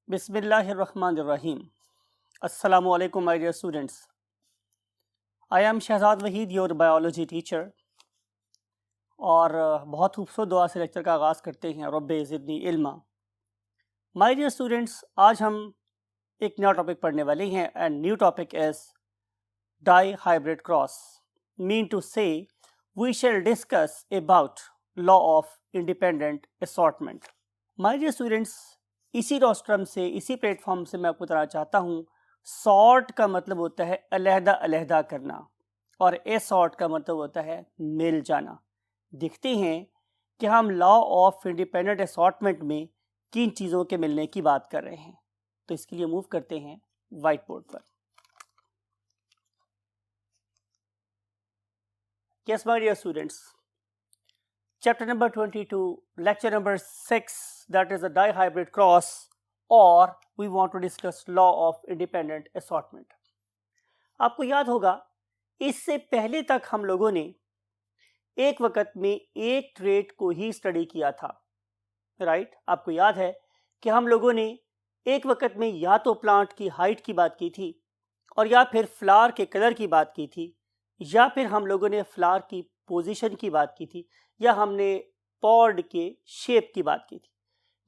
बिस्मिल्लाहिर्रहमानिर्रहीम। अस्सलामु अलैकुम my dear students. I am Shahzad Waheed, your biology teacher. और बहुत खूबसूरत दुआ से लेक्चर का आगाज़ करते हैं, रब्बे ज़िदनी इल्मा। माय डियर स्टूडेंट्स, आज हम एक नया टॉपिक पढ़ने वाले हैं and new topic is dihybrid cross. Mean to say we shall discuss about law of independent assortment. My dear students, इसी रोस्ट्रम से, इसी प्लेटफॉर्म से मैं आपको बताना चाहता हूँ, सॉर्ट का मतलब होता है अलहदा अलहदा करना और असॉर्ट का मतलब होता है मिल जाना। देखते हैं कि हम लॉ ऑफ इंडिपेंडेंट असॉर्टमेंट में किन चीज़ों के मिलने की बात कर रहे हैं। तो इसके लिए मूव करते हैं वाइट बोर्ड पर। Yes my dear students, chapter number 22, lecture number 6, that is a dihybrid cross, or we want to discuss law of independent assortment. आपको याद होगा, इससे पहले तक हम लोगों ने एक वक्त में एक ट्रेट को ही स्टडी किया था, राइट? आपको याद है कि हम लोगों ने एक वक्त में या तो प्लांट की हाइट की बात की थी, और या फिर फ्लावर के कलर की बात की थी, या फिर हम लोगों ने फ्लावर की पोजीशन की बात की थी, या हमने पॉड के शेप की बात की थी।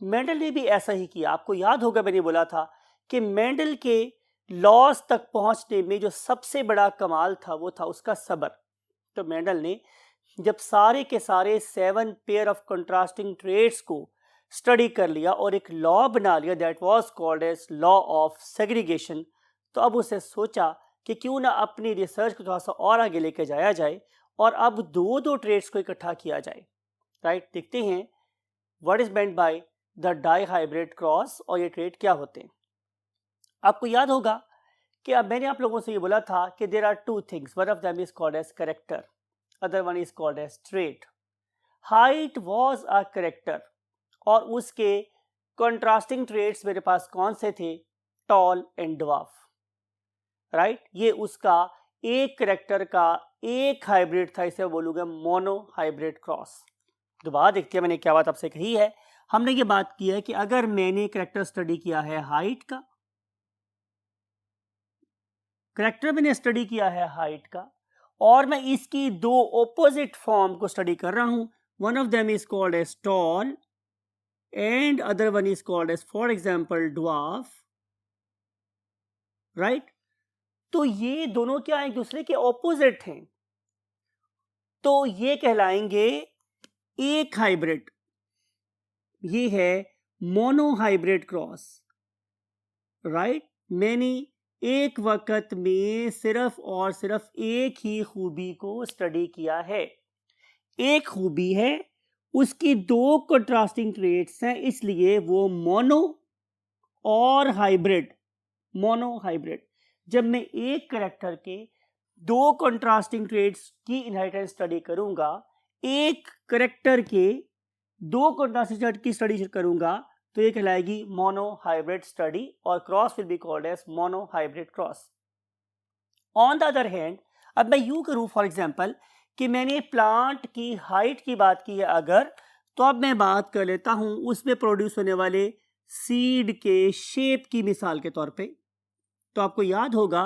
मेंडल ने भी ऐसा ही किया। आपको याद होगा, मैंने बोला था कि मेंडल के लॉज तक पहुंचने में जो सबसे बड़ा कमाल था वो था उसका सब्र। तो मेंडल ने जब सारे के सारे 7 पेयर ऑफ कंट्रास्टिंग ट्रेड्स को स्टडी कर लिया और एक लॉ बना लिया, that was called as law of segregation, तो अब उसे सोचा कि क्यों ना अपनी रिसर्च को थोड़ा सा और आगे लेके जाया जाए और अब दो ट्रेड्स को इकट्ठा किया जाए, राइट? देखते हैं what is meant by the dihybrid cross, और ये ट्रेड क्या होते हैं। आपको याद होगा कि अब मैंने आप लोगों से ये बोला था कि there are 2 things, one of them is called as character, other one is called as trait. Height was a character और उसके कंट्रास्टिंग ट्रेड्स मेरे पास कौन से थे? Tall and dwarf, right? ये उसका एक कैरेक्टर का एक हाइब्रिड था, इसे बोलूंगा मोनो हाइब्रिड क्रॉस। दोबारा देखते हैं मैंने क्या बात आपसे कही है। हमने ये बात की है कि अगर मैंने कैरेक्टर स्टडी किया है हाइट का, कैरेक्टर मैंने स्टडी किया है हाइट का, और मैं इसकी दो ऑपोजिट फॉर्म को स्टडी कर रहा हूं, one of them is called as tall and other one is called as for example dwarf, right? तो ये दोनों क्या एक दूसरे के ऑपोजिट हैं, तो ये कहलाएंगे एक हाइब्रिड। ये है मोनो हाइब्रिड क्रॉस, राइट? मैंने एक वक्त में सिर्फ और सिर्फ एक ही खूबी को स्टडी किया है। एक खूबी है, उसकी दो कंट्रास्टिंग ट्रेट्स हैं, इसलिए वो मोनो और हाइब्रिड, मोनो हाइब्रिड। जब मैं एक कैरेक्टर के दो कंट्रास्टिंग ट्रेट्स की इनहेरिटेंस स्टडी करूंगा, एक कैरेक्टर के दो कंट्रास्टिंग ट्रेट की स्टडी करूंगा, तो ये कहलाएगी मोनो हाइब्रिड स्टडी, और cross will be called as monohybrid cross. On the other hand, अब मैं यूं करूं फॉर एग्जांपल कि मैंने प्लांट की हाइट की बात की है अगर, तो अब मैं बात कर लेता हूं उसमें प्रोड्यूस होने वाले सीड के शेप की मिसाल के तौर पे। तो आपको याद होगा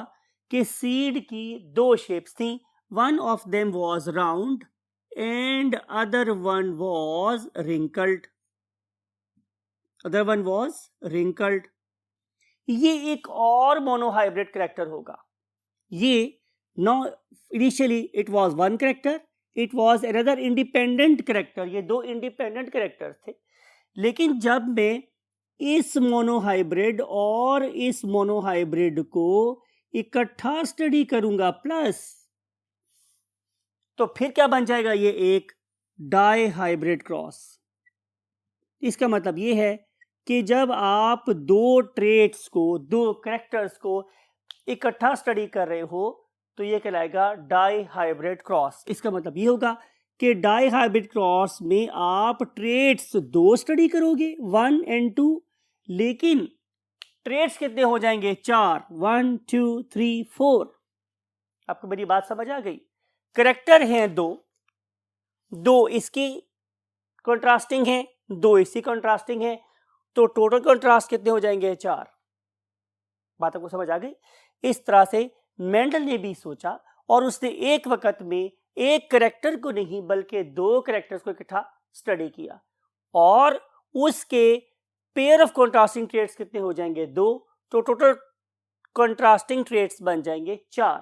कि सीड की दो शेप्स थी, one of them was round and other one was wrinkled, other one was wrinkled. ये एक और मोनोहाइब्रिड कैरेक्टर होगा। ये know initially it was one character, it was another independent character, ये दो इंडिपेंडेंट कैरेक्टर्स थे। लेकिन जब मैं इस मोनोहाइब्रिड और इस मोनोहाइब्रिड को इकट्ठा स्टडी करूंगा प्लस, तो फिर क्या बन जाएगा? ये एक डाई हाइब्रिड क्रॉस। इसका मतलब ये है कि जब आप दो ट्रेट्स को, दो कैरेक्टर्स को इकट्ठा स्टडी कर रहे हो, तो ये कहलाएगा डाई हाइब्रिड क्रॉस। इसका मतलब ये होगा कि डाई हाइब्रिड क्रॉस में आप ट्रेट्स दो स्टडी करोगे, 1 और 2, लेकिन ट्रेट्स कितने हो जाएंगे? 4, 1 2 3 4। आपको मेरी बात समझ आ गई? कैरेक्टर हैं दो इसकी कंट्रास्टिंग है, दो इसकी कंट्रास्टिंग है, तो टोटल कंट्रास्ट कितने हो जाएंगे? 4। बात आपको समझ आ गई? इस तरह से मेंडल ने भी सोचा और उसने एक वक्त में एक कैरेक्टर को नहीं बल्कि 2 कैरेक्टर्स को इकट्ठा स्टडी किया और उसके पेयर ऑफ कंट्रास्टिंग ट्रेट्स कितने हो जाएंगे? 2। तो टोटल कंट्रास्टिंग ट्रेट्स बन जाएंगे 4।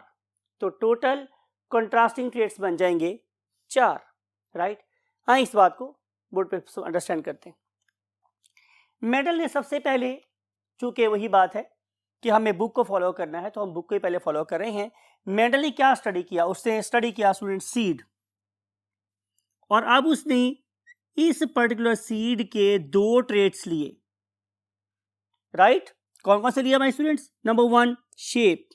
तो टोटल कंट्रास्टिंग ट्रेट्स बन जाएंगे 4, राइट? हाँ, इस बात को बोर्ड पे अंडरस्टैंड करते हैं। मेंडल ने सबसे पहले, चूंकि वही बात है कि हमें बुक को फॉलो करना है, तो हम बुक को ही पहले फॉलो कर रहे हैं। मेंडल ने क्या स्टडी किया? उसने स्टडी किया स्टूडेंट सीड, और अब उसने इस पर्टिकुलर सीड के 2 ट्रेट्स लिए, राइट? कौन कौन से लिया my students? Number 1 shape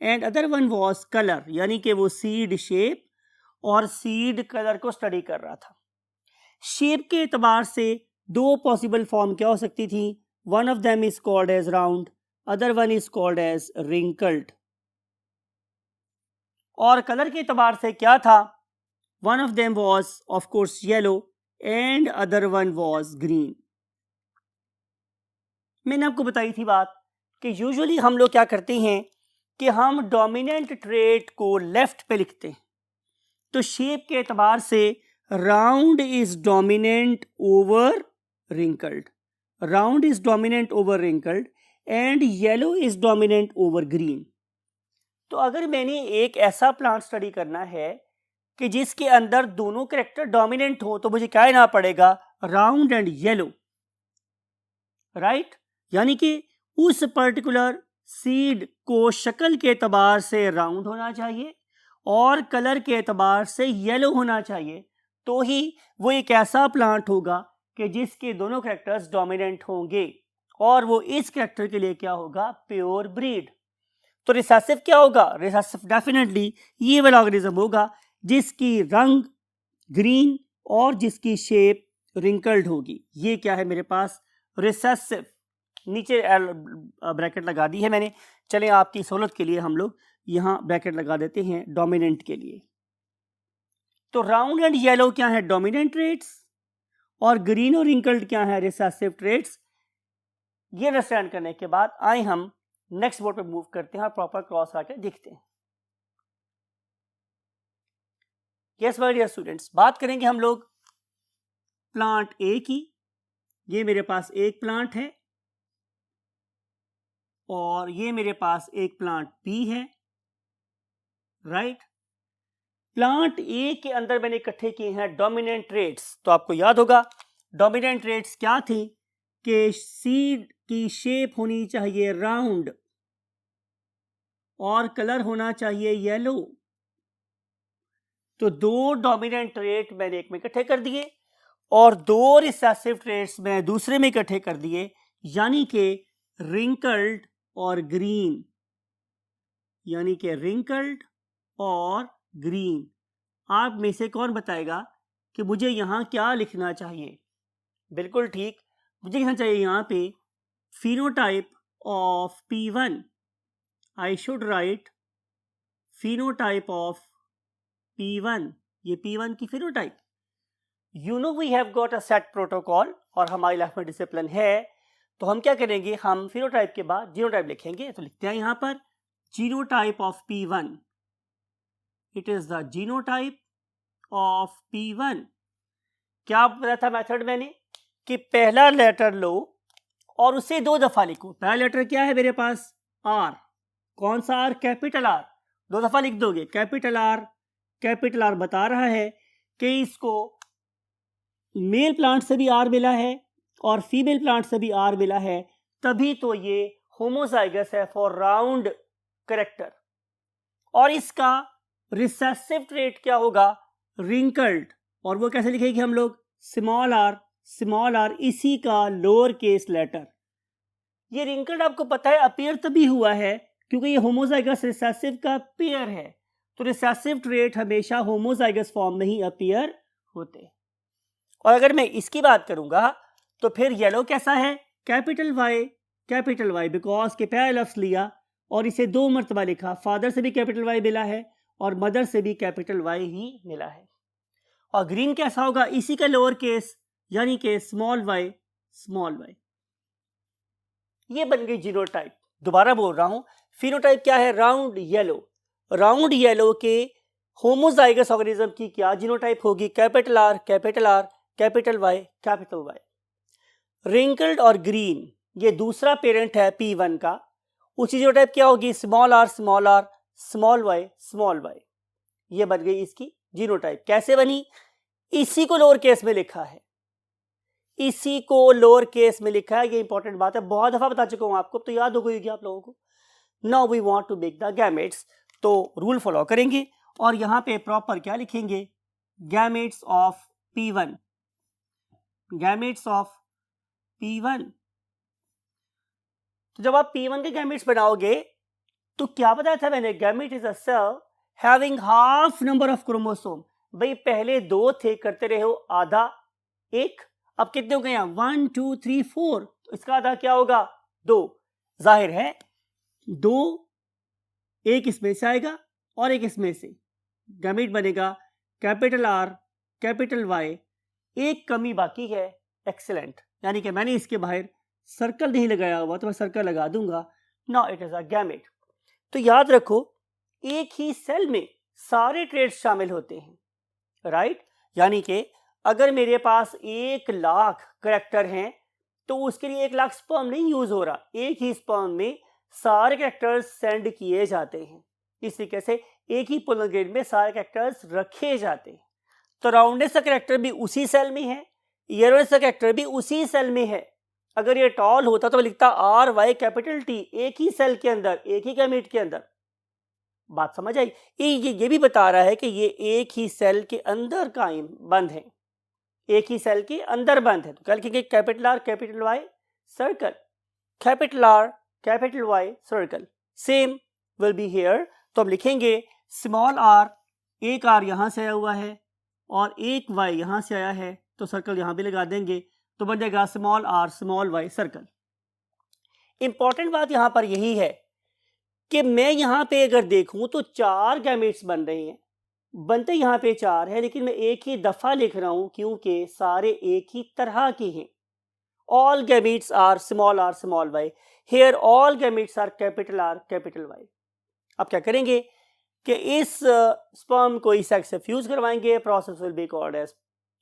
and other one was colour, यानी कि वो सीड शेप और सीड कलर को स्टडी कर रहा था। शेप के एतबार से 2 पॉसिबल फॉर्म क्या हो सकती थी? One of them is called as round, other one is called as wrinkled. और कलर के एतबार से क्या था? One of them was of course yellow and other one was green. मैंने आपको बताई थी बात कि यूजुअली हम लोग क्या करते हैं कि हम डोमिनेंट ट्रेट को लेफ्ट पे लिखते हैं। तो शेप के एतबार से round is dominant over wrinkled, round is dominant over wrinkled and yellow is dominant over green. तो अगर मैंने एक ऐसा प्लांट स्टडी करना है कि जिसके अंदर दोनों कैरेक्टर डोमिनेंट हो, तो मुझे क्या लेना पड़ेगा? Round and yellow, right? यानी कि उस पर्टिकुलर सीड को शक्ल के एतबार से राउंड होना चाहिए और कलर के एतबार से येलो होना चाहिए, तो ही वो एक ऐसा प्लांट होगा कि जिसके दोनों कैरेक्टर्स डोमिनेंट होंगे, और वो इस कैरेक्टर के लिए क्या होगा? Pure breed. तो रिसेसिव क्या होगा? रिसेसिव डेफिनेटली ये वाला ऑर्गेनिज्म होगा जिसकी रंग ग्रीन और जिसकी शेप रिंकल्ड होगी। ये क्या है मेरे पास? रिसेसिव। नीचे ब्रैकेट लगा दी है मैंने, चलें आपकी सहूलत के लिए हम लोग यहाँ ब्रैकेट लगा देते हैं डोमिनेंट के लिए। तो राउंड एंड येलो क्या है? डोमिनेंट ट्रेट्स, और ग्रीन और रिंकल्ड क्या है? Recessive traits. ये अंडरस्टैंड करने के बाद आए हम नेक्स्ट बोर्ड पे मूव करते हैं और प्रॉपर क्रॉस आके देखते हैं। यस माय डियर स्टूडेंट्स, बात करेंगे हम लोग प्लांट ए की। ये मेरे पास एक प्लांट है और ये मेरे पास एक प्लांट बी है, राइट? प्लांट ए के अंदर मैंने इकट्ठे किए हैं डोमिनेंट ट्रेट्स। तो आपको याद होगा डोमिनेंट ट्रेट्स क्या थी कि सीड की शेप होनी चाहिए राउंड और कलर होना चाहिए येलो। तो 2 डोमिनेंट ट्रेट मैंने एक में इकट्ठे कर दिए और 2 रिसेसिव ट्रेट्स मैंने दूसरे में इकट्ठे कर दिए, यानी कि रिंकल्ड और ग्रीन, यानी कि रिंकल्ड और ग्रीन। आप में से कौन बताएगा कि मुझे यहाँ क्या लिखना चाहिए? बिल्कुल ठीक, मुझे लिखना चाहिए यहाँ पे phenotype of P1। I should write phenotype of P1। ये P1 की phenotype. You know we have got a set protocol, और हमारी लाइफ में डिसिप्लिन है, तो हम क्या करेंगे? हम फिनोटाइप के बाद जीनोटाइप लिखेंगे। तो लिखते हैं यहाँ पर genotype of P1। It is the genotype of P1। क्या बताया था मेथड मैंने कि पहला लेटर लो और उसे 2 दफा लिखो। पहला लेटर क्या है मेरे पास? आर। कौन सा आर? Capital are. 2 दफा लिख दोगे कैपिटल आर। कैपिटल आर बता रहा है कि इसको मेल प्लांट से भी आर मिला है और फीमेल प्लांट से भी आर मिला है, तभी तो ये होमोजाइगस है फॉर राउंड कैरेक्टर। और इसका रिसेसिव ट्रेट क्या होगा? रिंकल्ड। और वो कैसे लिखेंगे हम लोग? स्मॉल आर, स्मॉल आर, इसी का लोअर केस लेटर। ये रिंकल्ड आपको पता है अपीयर तभी हुआ है क्योंकि ये होमोजाइगस रिसेसिव का पेयर है। तो रिसेसिव ट्रेट हमेशा होमोजाइगस फॉर्म में ही अपीयर होते हैं। और अगर मैं इसकी बात करूंगा तो फिर येलो कैसा है? कैपिटल वाई, बिकॉज के पहला लफ्ज लिया और इसे 2 मरतबा लिखा। फादर से भी कैपिटल वाई मिला है और मदर से भी कैपिटल वाई ही मिला है। और ग्रीन कैसा होगा? इसी का लोअर केस, यानी कि स्मॉल वाई, स्मॉल वाई। ये बन गई जीनोटाइप। दोबारा बोल रहा हूं, फिनोटाइप क्या है? Round yellow. राउंड येलो के होमोजाइगस ऑर्गेनिज्म की क्या जीनोटाइप होगी? Capital R, capital R, capital Y, capital Y. Wrinkled और ग्रीन ये दूसरा पेरेंट है P1 का, उसकी जीनोटाइप क्या होगी? Small R, small R, small Y, small Y. ये बन गई इसकी जीनोटाइप। कैसे बनी? इसी को लोअर केस में लिखा है, इसी को लोअर केस में लिखा है। ये इंपॉर्टेंट बात है, बहुत दफा बता चुका हूं आपको, तो याद हो गई होगी आप लोगों को। Now we want to make the gametes, तो रूल फॉलो करेंगे और यहां पे प्रॉपर क्या लिखेंगे? Gametes of P1, gametes of P1। तो जब आप P1 के गैमेट्स बनाओगे तो क्या बताया था मैंने? Gamete is a cell having half number of chromosome. भाई पहले 2 थे, करते रहे हो आधा, 1, अब कितने हो गए हैं? 1 2 3 4, तो इसका आधा क्या होगा? 2। जाहिर है 2 एक इसमें से आएगा और एक इसमें से, गैमेट बनेगा कैपिटल आर, कैपिटल वाई। एक कमी बाकी है, एक्सीलेंट, यानी कि मैंने इसके बाहर सर्कल नहीं लगाया हुआ, तो मैं सर्कल लगा दूंगा। Now it is a gamete. तो याद रखो, एक ही सेल में सारे ट्रेड्स शामिल होते हैं, राइट? यानी कि अगर मेरे पास 1,00,000 करैक्टर हैं तो उसके लिए 1,00,000 स्पर्म नहीं यूज हो रहा, एक ही स्पर्म में सारे कैरेक्टर्स सेंड किए जाते हैं। इस तरीके से एक ही पोलर ग्रेड में सारे कैरेक्टर्स रखे जाते हैं। तो राउंडेस्ट का कैरेक्टर भी उसी सेल में है, येलोनेस का कैरेक्टर भी उसी सेल में है। अगर ये टॉल होता तो मैं लिखता RY कैपिटल T, एक ही सेल के अंदर, एक ही गैमेट के अंदर। बात समझ आई? ये भी बता रहा है कि ये एक ही सेल के अंदर कायम बंद है, एक ही सेल के अंदर बंद है। तो क्या लिखेंगे? Capital R, capital Y, circle, capital R, capital Y, circle. Same will be here. तो हम लिखेंगे स्मॉल आर, एक आर यहां से आया हुआ है और एक वाई यहां से आया है, तो सर्कल यहां भी लगा देंगे, तो बन जाएगा small R, small Y, circle. Important बात यहां पर यही है कि मैं यहां पे अगर देखूं तो 4 गैमेट्स बन रहे हैं, बनते यहां पे 4 है, लेकिन मैं एक ही दफा लिख रहा हूं क्योंकि सारे एक ही तरह के हैं। All gametes are small R, small Y. Here all gametes are capital R, capital Y. अब क्या करेंगे कि इस स्पर्म को इस सेक्स से फ्यूज करवाएंगे। Process will be called as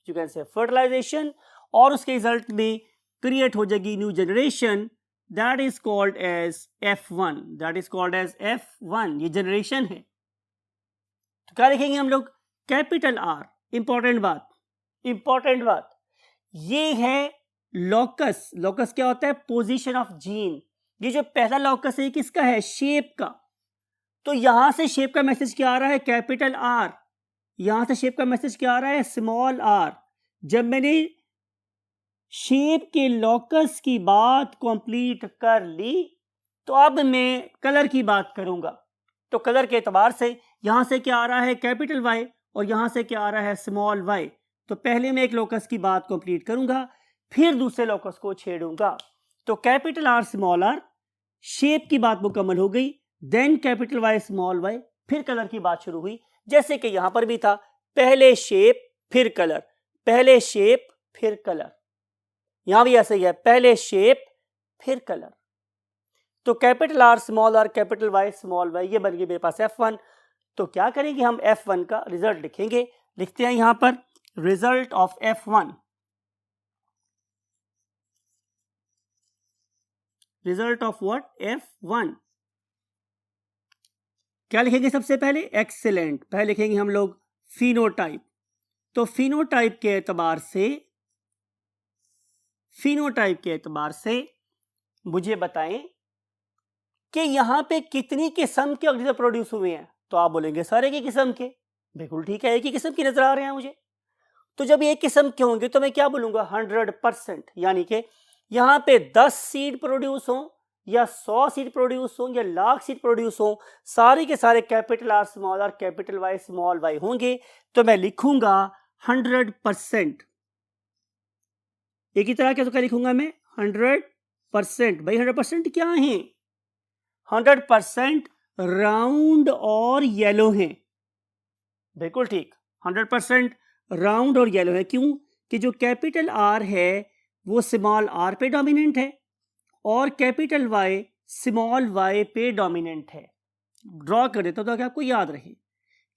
you can say fertilization, और उसके रिजल्ट में क्रिएट हो जाएगी new generation, that is called as F1, that is called as F1। ये जनरेशन है। तो क्या लिखेंगे हम लोग? Capital R. इंपॉर्टेंट बात, इंपॉर्टेंट बात, ये है लॉकस। लॉकस क्या होता है? Position of gene. ये जो पहला लॉकस है किसका है? शेप का। तो यहां से शेप का मैसेज क्या आ रहा है? Capital R. यहां से शेप का मैसेज क्या आ रहा है? Small R. जब मैंने शेप के लॉकस की बात कंप्लीट कर ली तो अब मैं कलर की बात करूंगा। तो कलर के एतबार से यहां से क्या आ रहा है? कैपिटल वाई, और यहां से क्या आ रहा है? Small Y. तो पहले मैं एक लॉकस की बात कंप्लीट करूंगा, फिर दूसरे लॉकस को छेड़ूंगा। तो capital R, small R, shape की बात मुकम्मल हो गई। Then capital Y, small Y, फिर कलर की बात शुरू हुई। जैसे कि यहां पर भी था, पहले शेप फिर कलर, पहले शेप फिर कलर। यहां भी ऐसा ही है, पहले शेप फिर कलर। तो capital R, small R, capital Y, small Y, ये बन गई मेरे पास F1। तो क्या करेंगे हम? F1 का रिजल्ट लिखेंगे। लिखते हैं यहां पर result of F1, result of what? F1। क्या लिखेंगे सबसे पहले? एक्सीलेंट। पहले लिखेंगे हम लोग फिनोटाइप। तो फिनोटाइप के एतबार से, फिनोटाइप के एतबार से मुझे बताएं कि यहां पे कितनी किस्म के ऑर्गेनिज्म प्रोड्यूस हुए हैं। तो आप बोलेंगे सारे की किस्म के। बिल्कुल ठीक है, एक ही किस्म की नजर आ रहे हैं मुझे। तो जब एक किस्म के होंगे तो मैं क्या बोलूंगा? 100%। यानी कि यहां पे 10 सीड प्रोड्यूस हों या 100 सीड प्रोड्यूस हों या 1,00,000 सीड प्रोड्यूस हों, सारे के सारे capital R, small R, capital Y, small Y होंगे। तो मैं लिखूंगा 100%। एक ही तरह के तो क्या लिखूंगा मैं? 100%। भाई 100% क्या है? 100% राउंड और येलो हैं। बिल्कुल ठीक, 100% राउंड और येलो है। क्यों? कि जो कैपिटल आर है वो स्मॉल आर पे डोमिनेंट है और कैपिटल वाई स्मॉल वाई पे डोमिनेंट है। ड्रॉ कर देता हूं ताकि आपको याद रहे।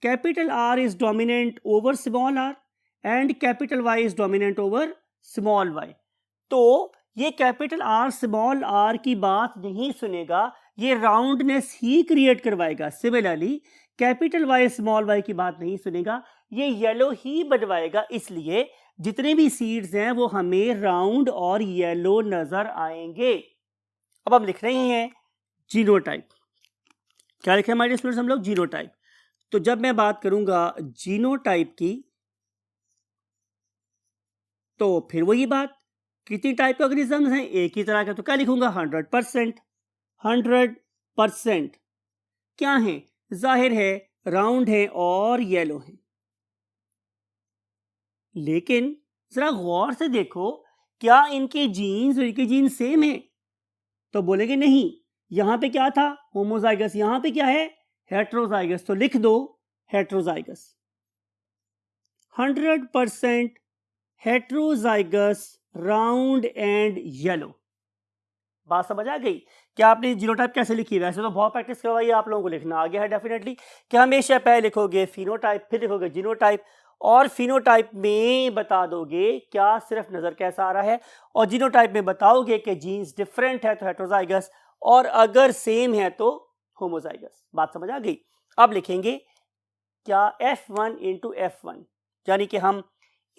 Capital R is dominant over small R and capital Y is dominant over small Y. तो ये कैपिटल आर स्मॉल आर की बात नहीं सुनेगा, ये राउंडनेस ही क्रिएट करवाएगा। Similarly capital Y small Y की बात नहीं सुनेगा, ये येलो ही बनवाएगा। इसलिए जितने भी सीड्स हैं वो हमें राउंड और येलो नजर आएंगे। अब हम लिख रहे हैं जीनोटाइप। क्या लिखे हमारे स्टूडेंट्स हम लोग? जीनोटाइप। तो जब मैं बात करूंगा जीनोटाइप की तो फिर वही बात, कितनी टाइप के ऑर्गेनिजम्स हैं? एक ही तरह का। तो क्या लिखूंगा? 100%। 100% क्या है? जाहिर है राउंड है और येलो है। लेकिन जरा गौर से देखो, क्या इनके जीन्स और इनके जीन्स सेम है? तो बोलेंगे नहीं। यहां पे क्या था? होमोजाइगस। यहां पे क्या है? हेट्रोजाइगस। तो लिख दो heterozygous. 100% heterozygous, round and yellow. बात समझ आ गई? क्या आपने जीनोटाइप कैसे लिखी? वैसे तो बहुत प्रैक्टिस करवाई है आप लोगों को, लिखना आ गया है डेफिनेटली। क्या हमेशा पहले लिखोगे फिनोटाइप, फिर लिखोगे जीनोटाइप, और फिनोटाइप में बता दोगे क्या सिर्फ नजर कैसा आ रहा है, और जीनोटाइप में बताओगे कि जीन्स डिफरेंट है तो हेट्रोजाइगस, और अगर सेम है तो होमोजाइगस। बात समझ आ गई? अब लिखेंगे क्या F1 इंटू F1, यानी कि हम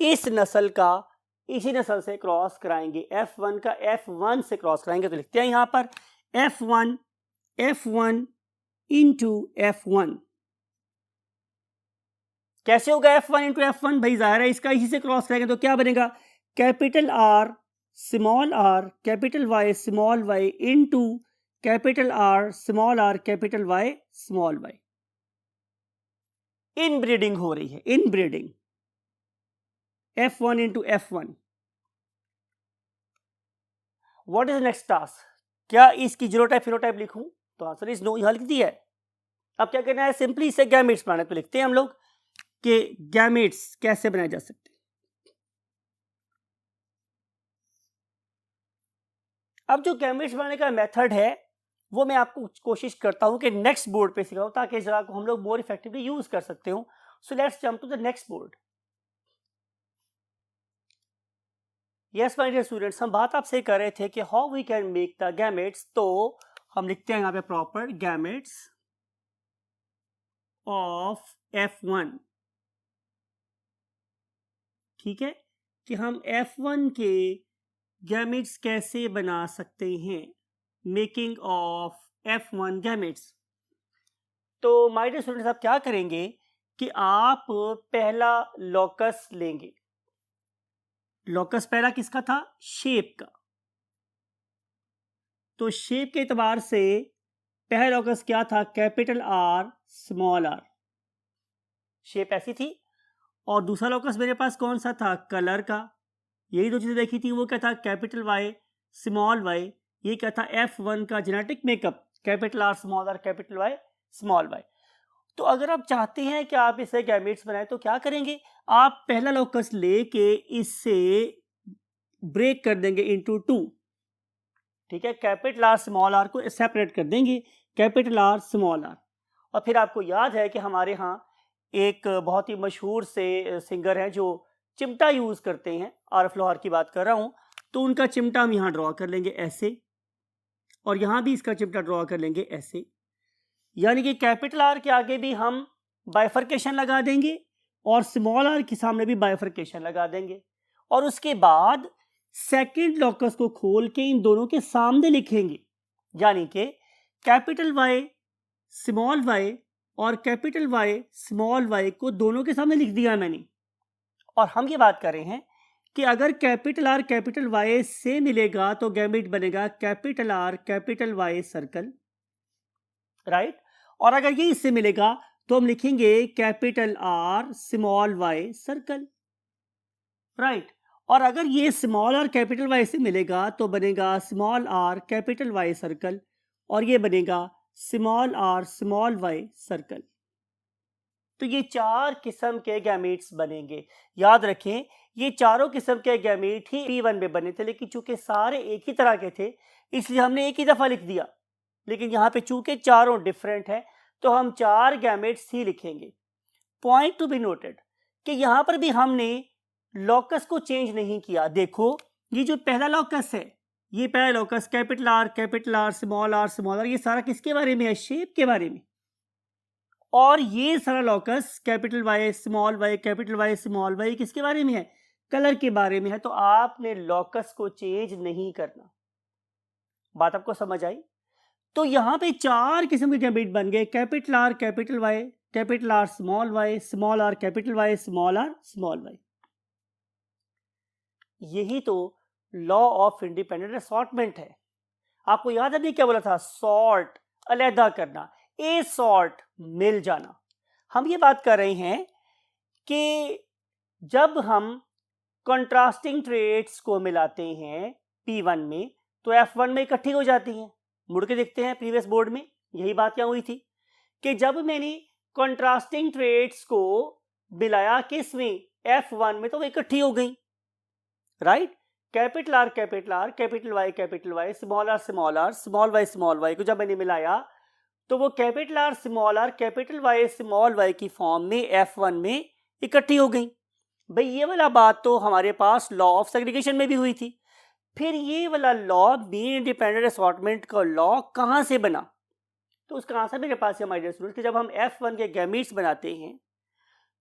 इस नस्ल का इसी नस्ल से क्रॉस कराएंगे, F1 का F1 से क्रॉस कराएंगे। तो लिखते हैं यहां पर F1 इंटू F1। कैसे होगा F1 इंटू F1? भाई जाहिर है इसका इसी से क्रॉस करेंगे तो क्या बनेगा? Capital R small r capital Y small y into capital R small r capital Y small y। इन ब्रीडिंग हो रही है, इन breeding. F1 into F1। What is next task? क्या इसकी जीनोटाइप फिनोटाइप लिखूं? तो आंसर इज नो, यहां लिख दिया है। अब क्या करना है? सिंपली इसे गैमेट्स बनाने। तो लिखते हैं हम लोग कि गैमेट्स कैसे बनाए जा सकते हैं। अब जो गैमेट्स बनाने का मेथड है वो मैं आपको कोशिश करता हूं कि नेक्स्ट बोर्ड पे सिखाऊं, ताकि जरा को हम लोग मोर इफेक्टिवली यूज कर सकते हो। So let's jump to the next board. Yes my dear students, हम बात आपसे कर रहे थे कि how we can make the gametes. तो हम लिखते हैं यहाँ पे प्रॉपर गैमेट्स ऑफ F1। ठीक है, कि हम F1 के गैमेट्स कैसे बना सकते हैं, मेकिंग ऑफ F1 गैमेट्स। तो माय डियर स्टूडेंट्स, आप क्या करेंगे कि आप पहला लॉकस लेंगे। लॉकस पहला किसका था? शेप का। तो शेप के एतबार से पहला लॉकस क्या था? Capital R small r। Shape ऐसी थी। और दूसरा लॉकस मेरे पास कौन सा था? कलर का। यही दो चीजें देखी थी। वो क्या था? Capital Y small y। ये क्या था? F1 का genetic makeup, capital R small r capital Y small y। तो अगर आप चाहते हैं कि आप इसे गैमेट्स बनाएं तो क्या करेंगे? आप पहला लॉकस लेके इससे ब्रेक कर देंगे इनटू 2। ठीक है, कैपिटल R स्मॉल r को सेपरेट कर देंगे, कैपिटल R स्मॉल r। और फिर आपको याद है कि हमारे यहाँ एक बहुत ही मशहूर से सिंगर हैं जो चिमटा यूज करते हैं, आरफ लोहार की बात कर रहा हूं। तो उनका चिमटा हम यहाँ ड्रॉ कर लेंगे ऐसे, और यहाँ भी इसका चिमटा ड्रॉ कर लेंगे ऐसे। यानी कि कैपिटल R के आगे भी हम बाइफर्केशन लगा देंगे और स्मॉल r के सामने भी बाइफर्केशन लगा देंगे। और उसके बाद सेकंड लॉकस को खोल के इन दोनों के सामने लिखेंगे, यानी कि कैपिटल Y स्मॉल y और कैपिटल Y स्मॉल y को दोनों के सामने लिख दिया मैंने। और हम ये बात कर रहे हैं कि अगर कैपिटल R कैपिटल Y से मिलेगा तो गैमेट बनेगा capital R capital Y circle, right. और अगर ये इससे मिलेगा तो हम लिखेंगे capital R small y circle, right. और अगर ये स्मॉल r कैपिटल Y से मिलेगा तो बनेगा small r capital Y circle, और ये बनेगा small r small y circle. तो ये चार किस्म के गैमेट्स बनेंगे। याद रखें ये चारों किस्म के गैमेट ही P1 में बने थे, लेकिन चूंकि सारे एक ही तरह के थे इसलिए हमने एक ही दफ़ा लिख दिया। लेकिन यहाँ पे चूंकि चारों डिफरेंट है तो हम 4 गैमेट्स ही लिखेंगे। पॉइंट टू बी नोटेड कि यहाँ पर भी हमने लॉकस को चेंज नहीं किया। देखो ये जो पहला लॉकस है, ये पहला लॉकस कैपिटल आर स्मॉल आर, ये सारा किसके बारे में है? शेप के बारे में। और ये सारा locus capital Y small Y capital Y small Y किसके बारे में है? कलर के बारे में है। तो आपने लॉकस को चेंज नहीं करना। बात आपको समझ आई? तो यहाँ पे 4 किस्म के गैमेट बन गए, capital R capital R small R capital Y small R small Y. यही तो लॉ ऑफ इंडिपेंडेंट असॉर्टमेंट है। आपको याद है नहीं क्या बोला था? सॉर्ट अलहदा करना, ए सॉर्ट मिल जाना। हम ये बात कर रहे हैं कि जब हम कंट्रास्टिंग ट्रेड्स को मिलाते हैं P1 में तो F1 में इकट्ठी हो जाती हैं। मुड़ के देखते हैं प्रीवियस बोर्ड में यही बात क्या हुई थी कि जब मैंने कंट्रास्टिंग ट्रेड्स को मिलाया किस में? F1 में, तो वो इकट्ठी हो गई, right? Capital R capital Y small Y को जब मैंने मिलाया तो वो capital R capital Y small Y की फॉर्म में F1 में इकट्ठी हो गई। भाई ये वाला बात तो हमारे पास लॉ ऑफ सेग्रीगेशन में भी हुई थी। फिर ये वाला लॉ बीइंग इंडिपेंडेंट असॉर्टमेंट का लॉ कहाँ से बना? तो उसका आंसर मेरे पास है माय डियर स्टूडेंट्स कि जब हम F1 के गैमेट्स बनाते हैं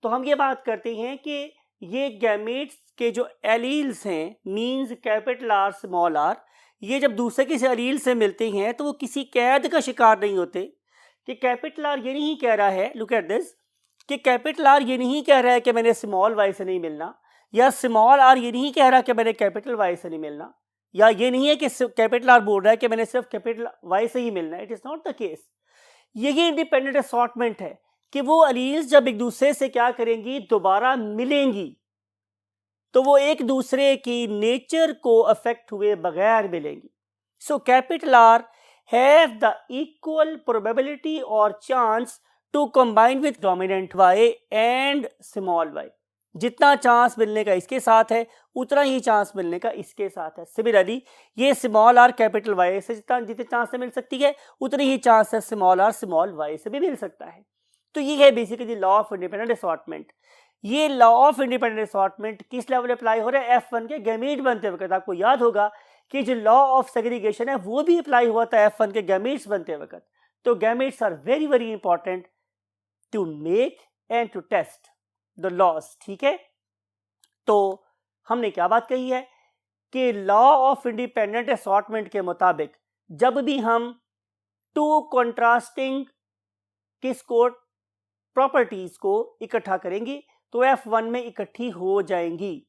तो हम ये बात करते हैं कि ये गैमेट्स के जो एलील्स हैं means capital R small R, ये जब दूसरे किसी एलील से मिलते हैं तो वो किसी कैद का शिकार नहीं होते। कि कैपिटल आर ये नहीं कह रहा है, लुक एट दिस, कि कैपिटल आर ये नहीं कह रहा है कि मैंने स्मॉल वाई से नहीं मिलना, या स्मॉल आर ये नहीं कह रहा कि मैंने कैपिटल वाई से नहीं मिलना, या ये नहीं है कि कैपिटल आर बोल रहा है कि मैंने सिर्फ कैपिटल वाई से ही मिलना है। It is not the case. यही इंडिपेंडेंट असॉर्टमेंट है कि वो एलील्स जब एक दूसरे से क्या करेंगी? दोबारा मिलेंगी, तो वो एक दूसरे की नेचर को अफेक्ट हुए बगैर मिलेंगी। So capital R have the equal probability और chance to combine with dominant Y and small Y. जितना चांस मिलने का इसके साथ है उतना ही चांस मिलने का इसके साथ है। सिमिलरली ये स्मॉल आर कैपिटल वाई से जितने चांस से मिल सकती है उतनी ही चांस है स्मॉल आर स्मॉल वाई से भी मिल सकता है। तो ये है basically law of independent assortment. ये लॉ ऑफ इंडिपेंडेंट असॉर्टमेंट किस लेवल पे अप्लाई हो रहा है? F1 के गैमेट बनते वक्त। आपको याद होगा कि जो लॉ ऑफ सेग्रीगेशन है वो भी अप्लाई हुआ था F1 के गैमेट्स बनते वक्त। तो gametes are very very important to make and to test the laws. ठीक है, तो हमने क्या बात कही है कि लॉ ऑफ इंडिपेंडेंट असॉर्टमेंट के मुताबिक जब भी हम टू कंट्रास्टिंग किसको प्रॉपर्टीज को इकट्ठा करेंगे तो F1 में इकट्ठी हो जाएंगी,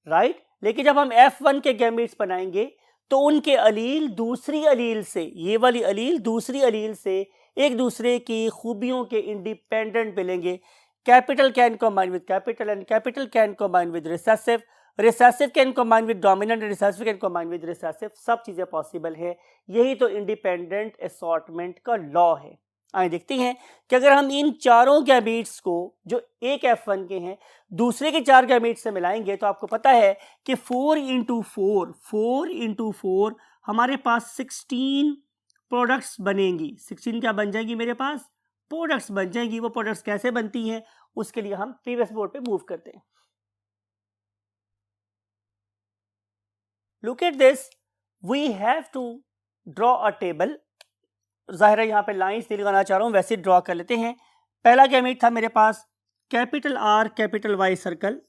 राइट? लेकिन जब हम F1 के गैमेट्स बनाएंगे तो उनके अलील दूसरी अलील से, ये वाली अलील दूसरी अलील से एक दूसरे की खूबियों के इंडिपेंडेंट मिलेंगे। Capital can combine with capital and capital can combine with recessive, recessive can combine with dominant, recessive can combine with recessive. सब चीजें पॉसिबल है। यही तो इंडिपेंडेंट असॉर्टमेंट का लॉ है। आइए देखते हैं कि अगर हम इन चारों गैमेट्स को जो एक F1 के हैं दूसरे के 4 गैमेट्स से मिलाएंगे तो आपको पता है कि 4 इंटू 4 हमारे पास 16 प्रोडक्ट्स बनेंगी। 16 क्या बन जाएंगी? मेरे पास प्रोडक्ट्स बन जाएंगी। वो प्रोडक्ट्स कैसे बनती हैं उसके लिए हम प्रीवियस बोर्ड पे मूव करते हैं। Look at this, we have to draw a table. जाहिर है यहाँ पे लाइंस नहीं लगाना चाह रहा हूँ, वैसे ड्रॉ कर लेते हैं। पहला गैमेट था मेरे पास capital R capital Y circle,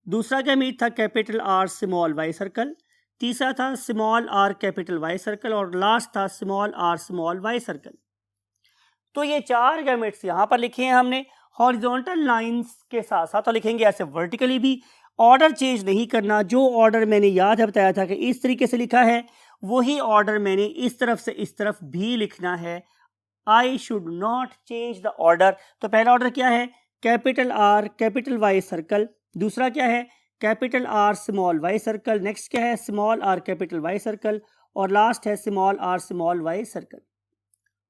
दूसरा गैमेट था capital R small Y circle, तीसरा था small R capital Y circle और लास्ट था small R small Y circle. तो ये 4 गैमेट्स यहाँ पर लिखे हैं हमने हॉरिजॉन्टल लाइंस के साथ साथ, और लिखेंगे ऐसे वर्टिकली भी। ऑर्डर चेंज नहीं करना। जो ऑर्डर मैंने याद है बताया था कि इस तरीके से लिखा है वही ऑर्डर मैंने इस तरफ से इस तरफ भी लिखना है। I should not change the order. तो पहला ऑर्डर क्या है? Capital R capital Y circle, दूसरा क्या है? Capital R small Y circle, next क्या है? Small R capital Y circle, और लास्ट है small R small Y circle.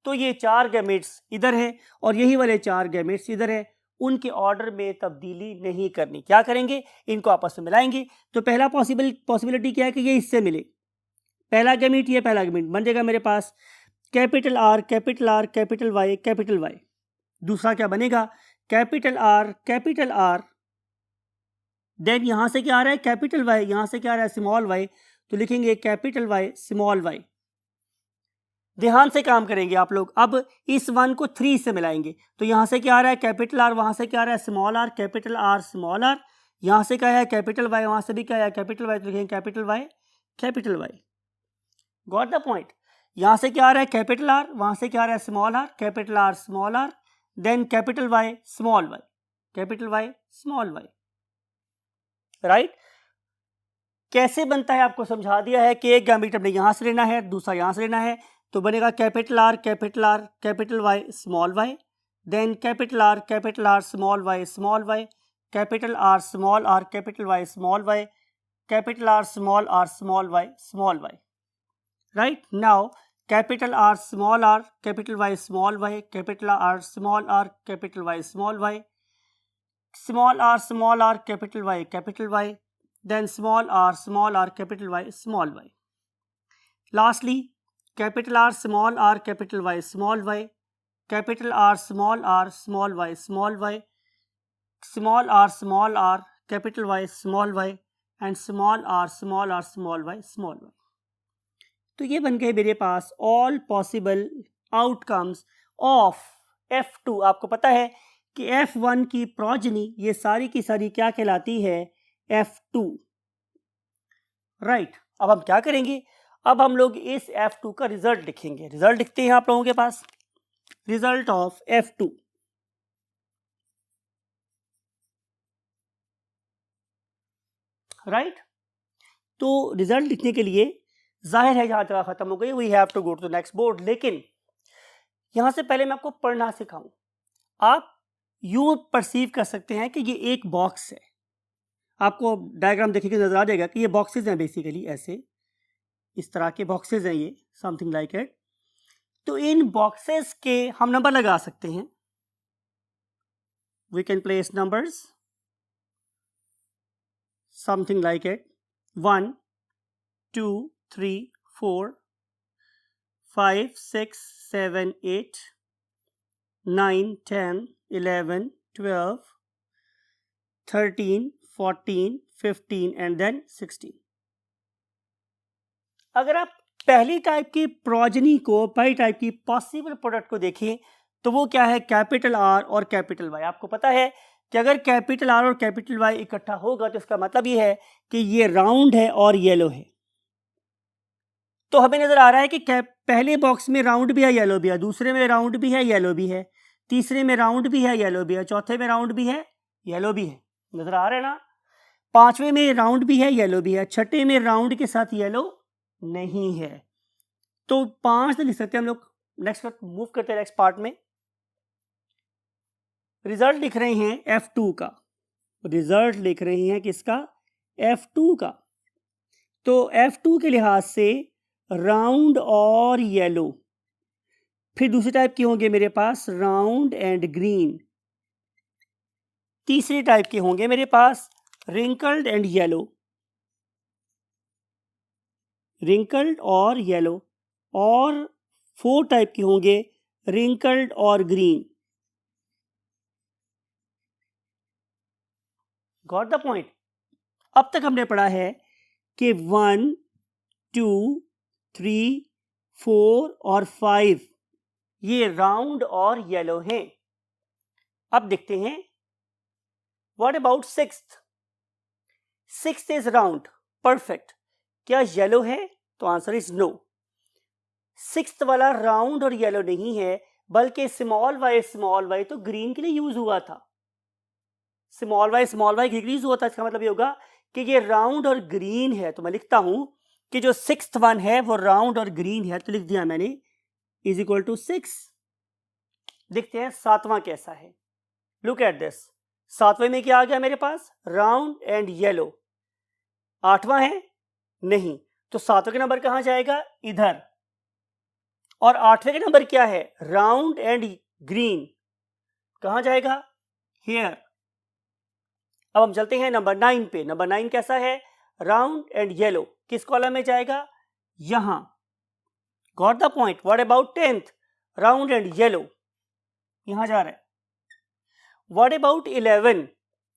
तो ये 4 गैमेट्स इधर है और यही वाले 4 गैमेट्स इधर है। उनके ऑर्डर में तब्दीली नहीं करनी। क्या करेंगे, इनको आपस में मिलाएंगे। तो पहला पॉसिबिलिटी क्या है कि ये इससे मिले, पहला गैमीट ये पहला गैमीट बन जाएगा मेरे पास capital R capital R capital Y capital Y. दूसरा क्या बनेगा, कैपिटल आर, देन यहां से क्या आ रहा है कैपिटल वाई, यहां से क्या आ रहा है स्मॉल वाई, तो लिखेंगे कैपिटल वाई स्मॉल वाई। ध्यान से काम करेंगे आप लोग। अब इस 1 को 3 से मिलाएंगे, तो यहां से क्या आ रहा है कैपिटल आर, वहां से क्या आ रहा है small R, capital R small R, यहां से क्या है कैपिटल वाई, वहां से भी क्या है कैपिटल वाई, तो लिखेंगे capital Y capital Y. Got the point. यहां से क्या आ रहा है कैपिटल आर, वहां से क्या आ रहा है small R, capital R small R, then capital Y small Y, capital Y small Y, right. कैसे बनता है आपको समझा दिया है कि एक गैमीट हमने यहां से लेना है, दूसरा यहां से लेना है, तो बनेगा capital R capital Y small Y, then capital R small Y capital R small R capital Y small Y, capital R small Y small Y, right. Now capital R capital Y small Y, capital R capital Y small Y, small R capital Y, then small r capital Y small y. Lastly, capital R capital Y small y, capital R small y small y, small r capital Y small y, and small r small y small y. तो ये बन गए मेरे पास all possible outcomes of F2। आपको पता है कि F1 की प्रोजनी ये सारी की सारी क्या कहलाती है F2, राइट। अब हम क्या करेंगे, अब हम लोग इस F2 का रिजल्ट लिखेंगे। रिजल्ट लिखते हैं आप लोगों के पास, रिजल्ट ऑफ F2, राइट। तो रिजल्ट लिखने के लिए जाहिर है यहां जगह खत्म हो गई, we have to go to next board. लेकिन यहां से पहले मैं आपको पढ़ना सिखाऊं। आप यूं परसीव कर सकते हैं कि ये एक बॉक्स है, आपको डायग्राम देखिए नजर आ जाएगा कि ये बॉक्सेस हैं, बेसिकली ऐसे इस तरह के बॉक्सेस हैं ये, समथिंग लाइक इट। तो इन बॉक्सेस के हम नंबर लगा सकते हैं, we can place numbers something like it 1 2 3 4 5 6 7 8 9 10 11 12 13 14 15 and then 16। अगर आप पहली टाइप की प्रोजनी को, पहली टाइप की पॉसिबल प्रोडक्ट को देखें तो वो क्या है कैपिटल आर और कैपिटल वाई। आपको पता है कि अगर कैपिटल आर और कैपिटल वाई इकट्ठा होगा तो इसका मतलब ये है कि ये राउंड है और येलो है। तो हमें नजर आ रहा है कि पहले बॉक्स में राउंड भी है येलो भी है, दूसरे में राउंड भी है येलो भी है, तीसरे में राउंड भी है येलो भी है, चौथे में राउंड भी है येलो भी है, नजर आ रहा है ना। पांचवें में राउंड भी है येलो भी है, छठे में राउंड के साथ येलो नहीं है। तो 5 लिख सकते हैं हम लोग। नेक्स्ट मूव करते हैं नेक्स्ट पार्ट में। रिजल्ट लिख रहे हैं F2 का, रिजल्ट लिख रहे हैं किसका, F2 का। तो F2 के लिहाज से राउंड और येलो, फिर दूसरी टाइप के होंगे मेरे पास राउंड एंड ग्रीन, तीसरी टाइप के होंगे मेरे पास रिंकल्ड एंड येलो, रिंकल्ड और येलो, और 4 टाइप के होंगे रिंकल्ड और ग्रीन। Got the point. अब तक हमने पढ़ा है कि 1 2 3 4 और 5 ये राउंड और येलो हैं। अब देखते हैं what about sixth. Sixth is round, perfect. क्या येलो है, तो आंसर इज नो। सिक्स्थ वाला राउंड और येलो नहीं है, बल्कि स्मॉल वाई तो ग्रीन के लिए यूज हुआ था। स्मॉल वाई ग्रीन यूज हुआ था, इसका मतलब ये होगा कि ये राउंड और ग्रीन है। तो मैं लिखता हूं कि जो सिक्स्थ वन है वो राउंड और ग्रीन है, तो लिख दिया मैंने इज इक्वल टू 6। देखते हैं सातवां कैसा है। लुक एट दिस, सातवें में क्या आ गया मेरे पास, राउंड एंड येलो। आठवां है नहीं, तो सातवें का नंबर कहां जाएगा, इधर। और आठवें का नंबर क्या है, राउंड एंड ग्रीन, कहां जाएगा, हियर। अब हम चलते हैं नंबर 9 पे। नंबर 9 कैसा है? Round and yellow. किस कॉलम में जाएगा? यहां। Got the point? What about 10th? Round and yellow, यहां जा रहा है। What about 11?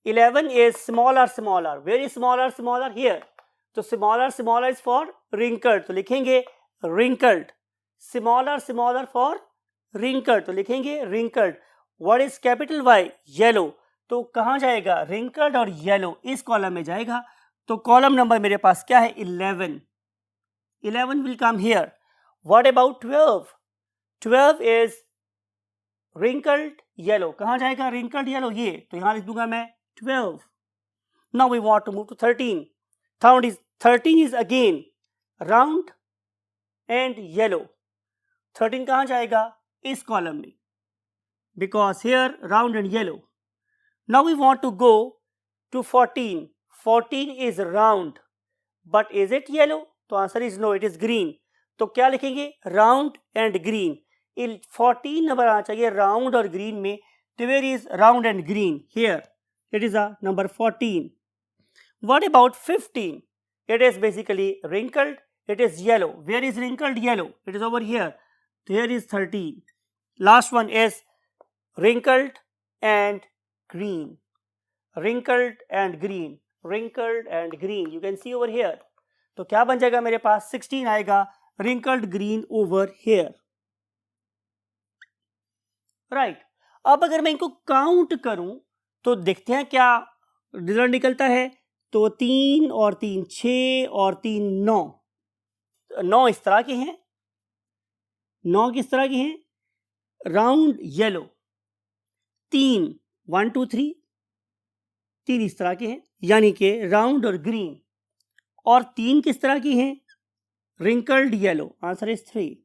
11 is smaller, very smaller here. तो स्मॉलर इज फॉर रिंकल्ड, तो लिखेंगे रिंकल्ड। स्मॉलर फॉर रिंकल्ड, तो लिखेंगे wrinkled. What is capital Y? Yellow. तो कहां जाएगा? रिंकल्ड और येलो, इस कॉलम में जाएगा। तो कॉलम नंबर मेरे पास क्या है? 11 will come here. What about 12? 12 is wrinkled yellow, कहां जाएगा? रिंकल्ड येलो, ये तो यहां लिख दूंगा मैं 12। Now we want to move to 13। 13 is again round and yellow. 13 कहां जाएगा? इस कॉलम में, because here round and yellow. Now we want to go to 14। 14 is round, but is it yellow? तो answer is no, it is green. तो क्या लिखेंगे? Round and green. 14 number आना चाहिए राउंड और ग्रीन में, तो where is round and green? Here, it is a number 14। What about 15? It is basically wrinkled, it is yellow. Where is wrinkled yellow? It is over here. So here is 13. Last one is wrinkled and green. Wrinkled and green. Wrinkled and green. You can see over here. तो क्या बन जाएगा मेरे पास? 16 आएगा, wrinkled green over here. Right. अब अगर मैं इनको काउंट करूं तो देखते हैं क्या रिजल्ट निकलता है। तो 3 और 3 6 और 3 9। 9 इस तरह के हैं। 9 किस तरह के हैं? Round yellow. 3 1 2 3 3 इस तरह के हैं, यानी कि राउंड और ग्रीन। और 3 किस तरह की हैं? Wrinkled yellow. Answer is 3।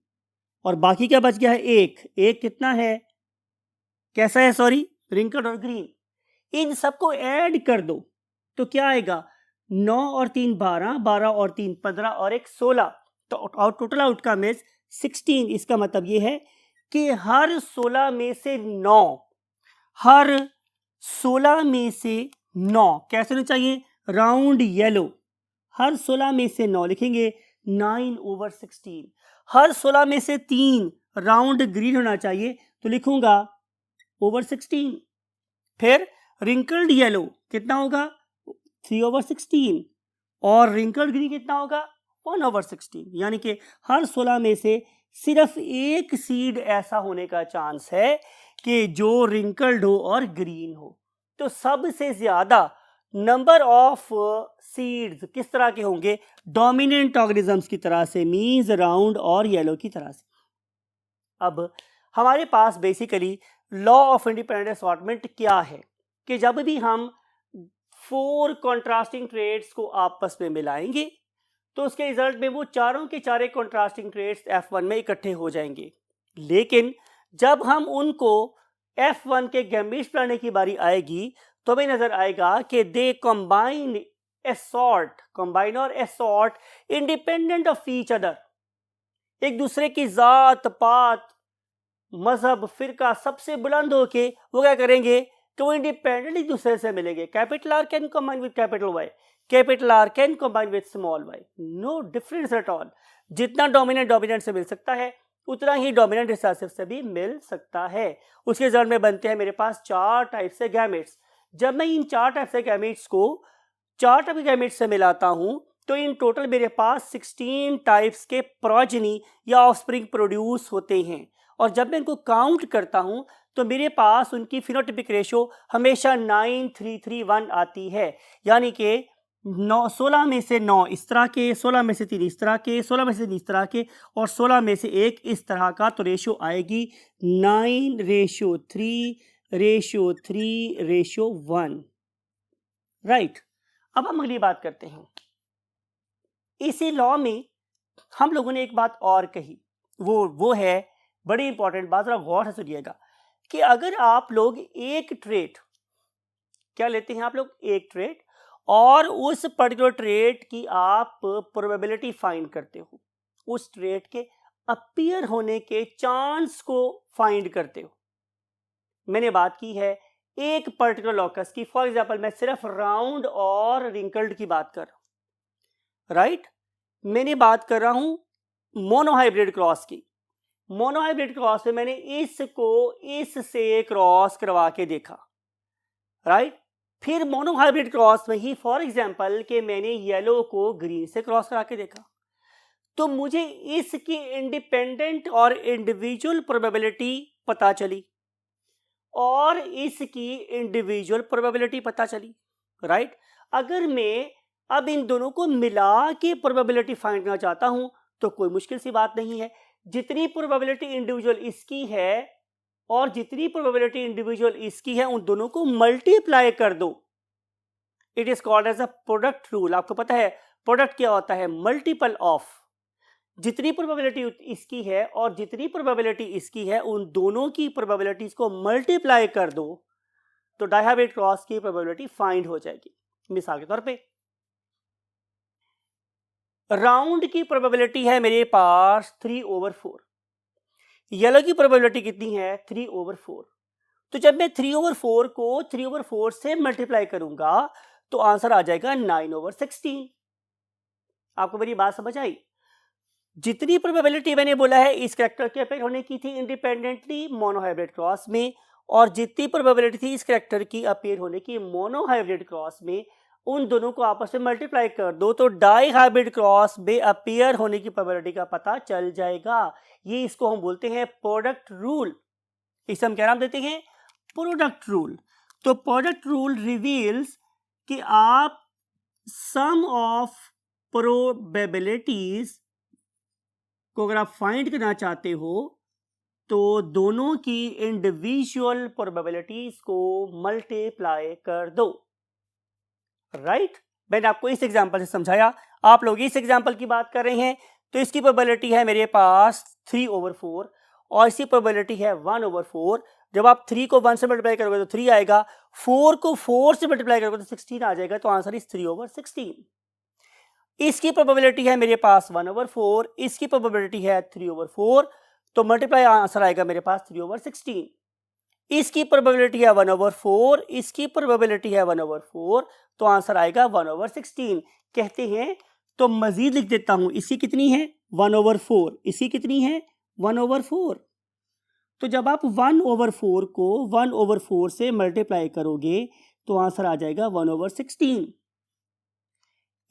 और बाकी क्या बच गया है? एक कितना है? कैसा है? सॉरी, रिंकल्ड और ग्रीन। इन सबको ऐड कर दो तो क्या आएगा? 9 और 3 12, 12 और 3 15 और 1 16। तो टोटल आउटकम इज 16। इसका मतलब ये है कि हर 16 में से 9, हर 16 में से 9 कैसे होना चाहिए? Round yellow. हर 16 में से 9 लिखेंगे 9/16। हर 16 में से 3 राउंड ग्रीन होना चाहिए, तो लिखूंगा ओवर 16। फिर रिंकल्ड येलो कितना होगा? 3/16। और रिंकल्ड ग्रीन कितना होगा? 1/16। यानी कि हर 16 में से सिर्फ एक सीड ऐसा होने का चांस है कि जो रिंकल्ड हो और ग्रीन हो। तो सबसे ज्यादा नंबर ऑफ सीड्स किस तरह के होंगे? डोमिनेंट ऑर्गेनिजम्स की तरह से, मींस राउंड और येलो की तरह से। अब हमारे पास basically law of independent assortment क्या है कि जब भी हम 4 कॉन्ट्रास्टिंग ट्रेड्स को आपस में मिलाएंगे तो उसके रिजल्ट में वो चारों के चारे कॉन्ट्रास्टिंग ट्रेड्स F1 में इकट्ठे हो जाएंगे। लेकिन जब हम उनको F1 के गैमेट्स बनाने की बारी आएगी तो हमें नजर आएगा कि दे कंबाइन और assort independent of each other. एक दूसरे की जात पात मजहब फिरका सबसे बुलंद होके वो क्या करेंगे कि वो इंडिपेंडेंट एक दूसरे से मिलेंगे। Capital R can combine with capital Y, capital R can combine with small Y, no difference at all. जितना डोमिनेंट से मिल सकता है उतना ही डोमिनेंट रिसेसिव से भी मिल सकता है। उसके रिजल्ट में बनते हैं मेरे पास 4 टाइप से गैमेट्स। जब मैं इन 4 टाइप से गैमेट्स को 4 टाइप के गैमेट्स से मिलाता हूं तो इन टोटल मेरे पास 16 टाइप्स के प्रोजेनी या ऑफस्प्रिंग प्रोड्यूस होते हैं। और जब मैं इनको काउंट करता हूं तो मेरे पास उनकी फिनोटाइपिक रेशियो हमेशा 9:3:3:1 आती है। यानी कि 16 में से 9 इस तरह के, 16 में से 3 इस तरह के, 16 में से 3 इस तरह के और 16 में से 1 इस तरह का। तो रेशियो आएगी 9:3:3:1। राइट। अब हम अगली बात करते हैं। इसी लॉ में हम लोगों ने एक बात और कही, वो है बड़ी इंपॉर्टेंट बात, जरा गौर से सुनिएगा कि अगर आप लोग एक ट्रेड क्या लेते हैं, आप लोग एक ट्रेड और उस पर्टिकुलर ट्रेड की आप प्रोबेबिलिटी फाइंड करते हो, उस ट्रेड के अपीयर होने के चांस को फाइंड करते हो। मैंने बात की है एक पर्टिकुलर लॉकस की, फॉर एग्जांपल मैं सिर्फ राउंड और रिंकल्ड की बात कर रहा हूं, राइट। मैंने बात कर रहा हूं मोनोहाइब्रिड क्रॉस की। मोनोहाइब्रिड क्रॉस में मैंने इसको इससे क्रॉस करवा के देखा, राइट। फिर मोनोहाइब्रिड क्रॉस में ही फॉर एग्जांपल कि मैंने येलो को ग्रीन से क्रॉस करा के देखा, तो मुझे इसकी इंडिपेंडेंट और इंडिविजुअल प्रोबेबिलिटी पता चली और इसकी इंडिविजुअल प्रोबेबिलिटी पता चली, राइट। अगर मैं अब इन दोनों को मिला के प्रोबेबिलिटी फाइंड करना चाहता हूं तो कोई मुश्किल सी बात नहीं है। जितनी प्रोबेबिलिटी इंडिविजुअल इसकी है और जितनी प्रोबेबिलिटी इंडिविजुअल इसकी है उन दोनों को मल्टीप्लाई कर दो। It is called as a product rule. आपको पता है प्रोडक्ट क्या होता है? Multiple of. जितनी प्रोबेबिलिटी इसकी है और जितनी प्रोबेबिलिटी इसकी है उन दोनों की प्रोबेबिलिटीज को मल्टीप्लाई कर दो तो डायहाइब्रिड क्रॉस की प्रोबेबिलिटी फाइंड हो जाएगी। मिसाल के तौर पे राउंड की प्रोबेबिलिटी है मेरे पास 3/4, येलो की प्रोबेबिलिटी कितनी है? 3/4। तो जब मैं 3/4 को 3/4 से मल्टीप्लाई करूंगा तो आंसर आ जाएगा 9/16। आपको मेरी बात समझ आई? जितनी प्रोबेबिलिटी मैंने बोला है इस कैरेक्टर के अपेयर होने की थी इंडिपेंडेंटली मोनोहाइब्रिड क्रॉस में, और जितनी प्रोबेबिलिटी थी इस कैरेक्टर की अपेयर होने की मोनोहाइब्रिड क्रॉस में, उन दोनों को आपस में मल्टीप्लाई कर दो तो डाई हाइब्रिड क्रॉस में अपेयर होने की प्रोबेबिलिटी का पता चल जाएगा। ये इसको हम बोलते हैं प्रोडक्ट रूल। इसे हम क्या नाम देते हैं? Product rule. तो प्रोडक्ट रूल रिवील्स कि आप सम ऑफ प्रोबेबिलिटीज को अगर आप फाइंड करना चाहते हो तो दोनों की इंडिविजुअल प्रोबेबिलिटीज को मल्टीप्लाई कर दो, राइट। मैंने आपको इस एग्जांपल से समझाया, आप लोग इस एग्जांपल की बात कर रहे हैं तो इसकी प्रोबेबिलिटी है मेरे पास 3/4 और इसकी प्रोबेबिलिटी है 1/4। जब आप 3 को 1 से मल्टीप्लाई करोगे तो 3 आएगा, 4 को 4 से मल्टीप्लाई करोगे तो 16 आ जाएगा, तो आंसर इज 3/16। इसकी प्रोबेबिलिटी है मेरे पास 1/4, इसकी प्रोबेबिलिटी है 3/4, तो मल्टीप्लाई आंसर आएगा मेरे पास 3/16। इसकी प्रोबेबिलिटी है 1/4, इसकी प्रोबेबिलिटी है 1/4, तो आंसर आएगा 1/16। कहते हैं तो मजीद लिख देता हूं, इसकी कितनी है? 1/4। इसकी कितनी है? 1/4। तो जब आप 1/4 को 1/4 से मल्टीप्लाई करोगे तो आंसर आ जाएगा 1/16।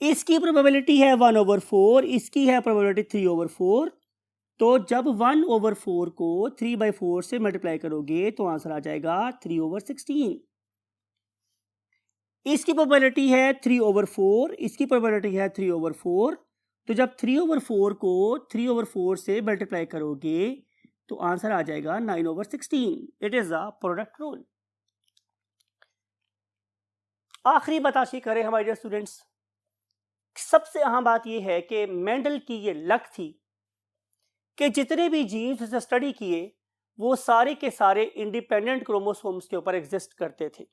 इसकी प्रोबेबिलिटी है 1/4, इसकी है प्रोबेबिलिटी 3/4, तो जब 1/4 को 3/4 से मल्टीप्लाई करोगे तो आंसर आ जाएगा 3/16। इसकी प्रोबेबिलिटी है 3/4, इसकी प्रोबेबिलिटी है 3/4, तो जब 3/4 को 3/4 से मल्टीप्लाई करोगे तो आंसर आ जाएगा 9/16। It is a product rule. आखिरी बताशी करें हमारे डियर स्टूडेंट्स, सबसे अहम बात यह है कि मेंडल की ये लक थी कि जितने भी जीन्स उसे स्टडी किए वो सारे के सारे इंडिपेंडेंट क्रोमोसोम्स के ऊपर एग्जिस्ट करते थे।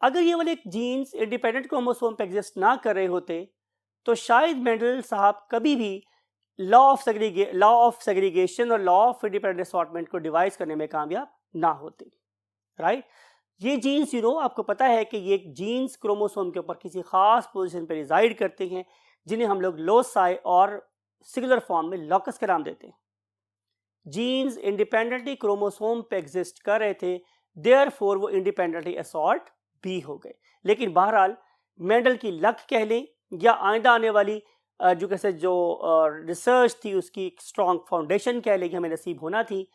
अगर ये वाले जीन्स इंडिपेंडेंट क्रोमोसोम पे एग्जिस्ट ना कर रहे होते तो शायद मेंडल साहब कभी भी लॉ ऑफ सेग्रीगेशन और लॉ ऑफ इंडिपेंडेंट असॉर्टमेंट को डिवाइस करने में कामयाब ना होते, राइट। ये जीन्स आपको पता है कि ये जीन्स क्रोमोसोम के ऊपर किसी खास पोजीशन पे रिजाइड करते हैं जिन्हें हम लोग लोसाई और सिंगुलर फॉर्म में लॉकस का नाम देते हैं। जीन्स इंडिपेंडेंटली क्रोमोसोम पे एग्जिस्ट कर रहे थे, देयरफॉर वो इंडिपेंडेंटली असॉर्ट भी हो गए। लेकिन बहरहाल मेंडल की लक कह लें या आइंदा आने वाली जो रिसर्च थी उसकी स्ट्रॉन्ग फाउंडेशन कह लें कि हमें नसीब होना थी,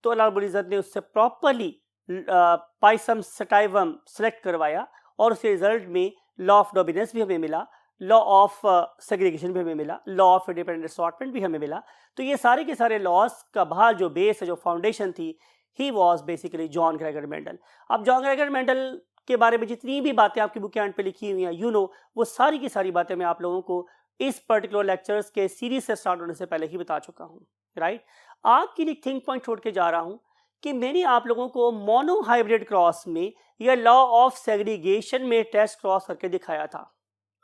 तो अल्लाह रब्बुल इज़्ज़त ने उससे प्रॉपरली पाइसम सटाइवम सेलेक्ट करवाया और उसके रिजल्ट में लॉ ऑफ डोमिनेंस भी हमें मिला, लॉ ऑफ सेग्रीगेशन भी हमें मिला, लॉ ऑफ इंडिपेंडेंट असॉर्टमेंट भी हमें मिला। तो ये सारे के सारे लॉज का बाहर जो बेस है, जो फाउंडेशन थी, he was basically John Gregor Mendel. अब जॉन ग्रेगर मेंडल के बारे में जितनी भी बातें आपकी बुक एंड पे लिखी हुई हैं वो सारी की सारी बातें मैं आप लोगों को इस पर्टिकुलर लेक्चर्स के सीरीज से स्टार्ट होने से पहले ही बता चुका हूँ, राइट। आपके लिए थिंक पॉइंट छोड़ के जा रहा हूँ कि मैंने आप लोगों को मोनोहाइब्रिड क्रॉस में या लॉ ऑफ सेग्रीगेशन में टेस्ट क्रॉस करके दिखाया था।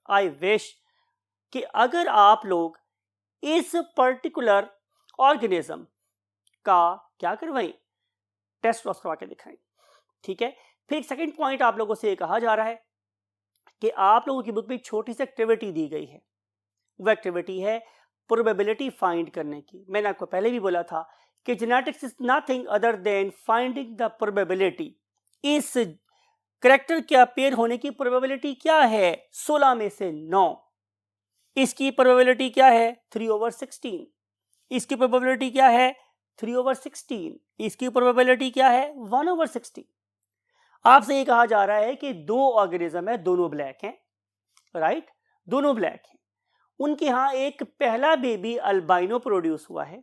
आई विश कि अगर आप लोग इस पर्टिकुलर ऑर्गेनिज्म का क्या करवाएं, टेस्ट क्रॉस करवा के दिखाएं, ठीक है। फिर सेकंड पॉइंट आप लोगों से ये कहा जा रहा है कि आप लोगों की बुक में एक छोटी सी एक्टिविटी दी गई है, वो एक्टिविटी है प्रोबेबिलिटी फाइंड करने की। मैंने आपको पहले भी बोला था कि genetics is nothing other than finding the probability, इस करेक्टर के अपेयर होने की प्रोबेबिलिटी क्या है 16 में से 9। इसकी प्रोबेबिलिटी क्या है 3/16। इसकी प्रोबेबिलिटी क्या है 3/16। इसकी प्रोबेबिलिटी क्या है 1/16। आपसे ये कहा जा रहा है कि दो ऑर्गेनिज्म है, दोनों ब्लैक हैं, राइट, दोनों ब्लैक हैं, उनके यहां एक पहला बेबी अल्बाइनो प्रोड्यूस हुआ है।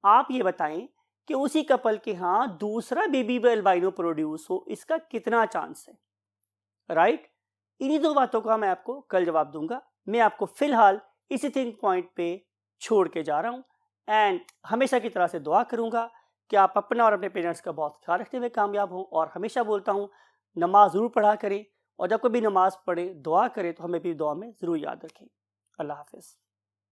आप ये बताएं कि उसी कपल के यहां दूसरा बेबी भी अल्बाइनो प्रोड्यूस हो, इसका कितना चांस है, राइट। इन्हीं दो बातों का मैं आपको कल जवाब दूंगा। मैं आपको फिलहाल इसी थिंक पॉइंट पे छोड़ के जा रहा हूं एंड हमेशा की तरह से दुआ करूंगा कि आप अपना और अपने पेरेंट्स का बहुत ख्याल रखते हुए कामयाब हों। और हमेशा बोलता हूं नमाज ज़रूर पढ़ा करें, और जब कभी नमाज पढ़े दुआ करें तो हमें भी दुआ में ज़रूर याद रखें। अल्लाह हाफिज़।